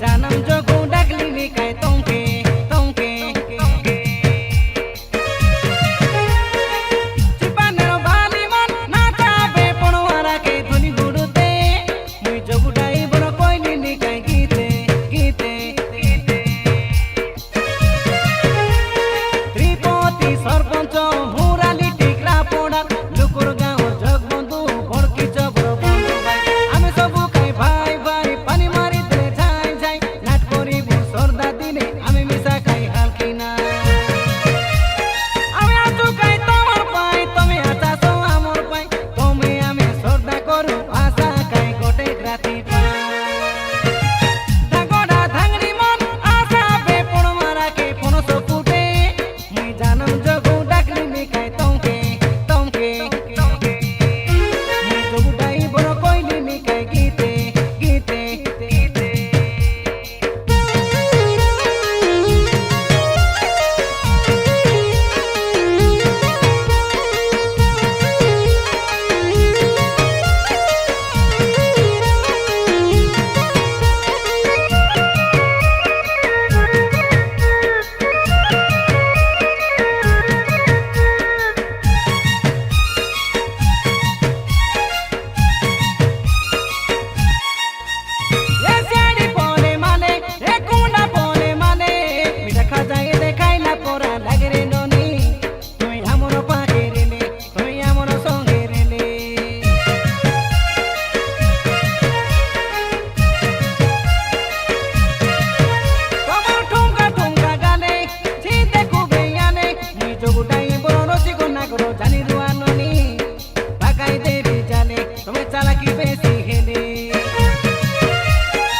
জানাম যোগু ডাকলি নিকাই তংকে তংকে চিপানের বালি মন না চাবে পড়োয়ারাকে ধনি গুড়ুতে মুই যোগুটাই বড় কইলি নিকাই গীতে গীতে ত্রিপতি সরপঞ্চ মুরালি টিকরা পড়া লুকুর গাঁও জগবন্ধু ভড়কি চবর বন্ধু ভাই আমি সবু খাই ভাই ভাই পানি মারি দিলে যাই যাই নাট করিব সর্দা দিনে আমি মিশা খাই হালকি না আমি আছো খাই তোমার পাই তুমি আছো আমার পাই তুমি আমি সর্দা করু আশা খাই গোটে রাতি পাই ধাগড়া ধাংরি মন আশা বে পড় মারাকে পনস ফুটে মুই জানাম যোগু ডাকলি নিকাই তংকে তংকে মুই যোগুটাই বড় কইলি নিকাই গীতে গীতে এ শাড়ি পরে মানে এ কুন্ডা পরে মানে মিঠা খাজাই দেখাই না পরা লাগে রে ননি তুই আমার পাকে রেলে তুই আমার সঙ্গে রেলে তোমার ঠুমকা ঠুমকা গানে চিতে খুবে আনে মুই যোগুটাই বড় রসিক না করো জানি রুয়া ননি পাকাই দেবি জানে তুমি চালাকি বেশি হেলে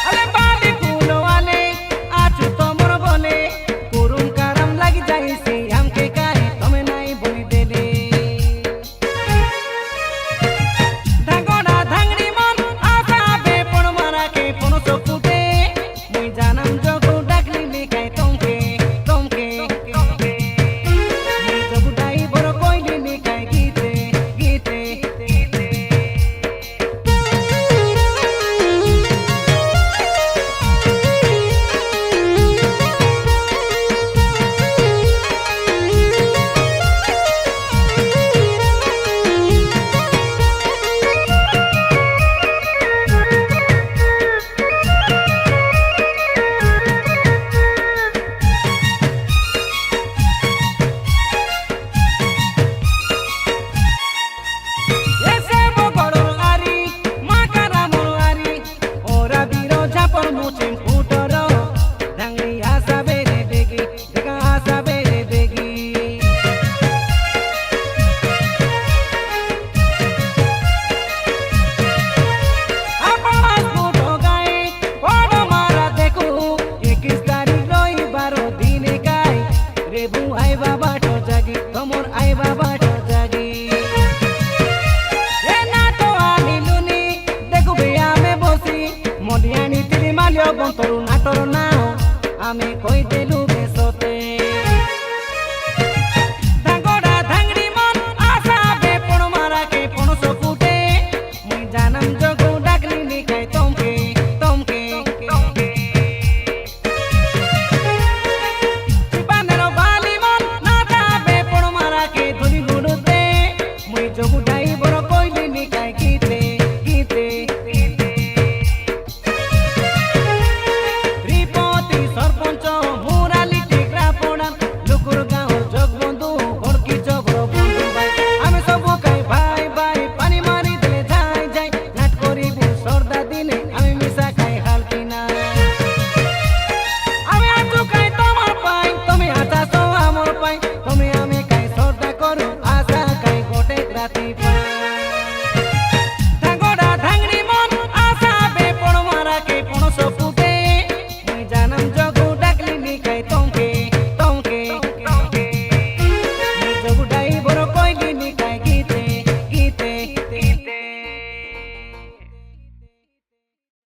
আরে বালি ফুলো আলে আছু তোমর বলে করুন কারাম লাগি যাইছে আমকে কাই তুমি নাই বলি দেলে ধাগড়া ধাংরি মন আশা বে পড় মারাকে পনস ফুটে মুই জানাম যোগু ডাকলি নিকাই তংকে তংকে মুই যোগুটাই বড় কইলি নিকাই গীতে গীতে এসে বগড় আরি মাকারা মনোয়ারি ওরা বিরো ঝাপর মুচিম ফুটর ধাংরি আশা বেরে বেগি দেখা আশা বেরে বেগি আপাস ফুটো গায়ে বড় মারা দেখু 21 তারিখ রবিবার দিনে গাই রেবু আইবা বাটো জাগি তোমর আইবা বাটো জাগি এ নাটো আনিলুনি দেখুবে আমি বসি মডিয়ানি তিরি মালিও বন্তরু নাটর নাও আমি কই দেলু বেসতে ধাগড়া ধাংরি মন আশা বে পড় মারাকে পনস ফুটে মুই জানাম যোগু ডাকলি নিকাই তংকে তংকে চিপানের বালি মন না যাবে পড় মারাকে ধনি গুড়ুতে মুই যোগুটাই বড় কইলি নিকাই গীতে গীতে ত্রিপতি সরপঞ্চ মুরালি টিকরা পড়া লুকুর গাঁও জগবন্ধু ভড়কি চবর বন্ধু ভাই আমি সবু খাই ভাই ভাই পানি মারি দিলে যাই যাই নাট করিব সর্দা দিনে আমি মিশা খাই হালকি না আমি আছো খাই তোমার পাই তুমি আছো আমার পাই তুমি আমি খাই সর্দা করু আশা খাই গোটে রাতি পাই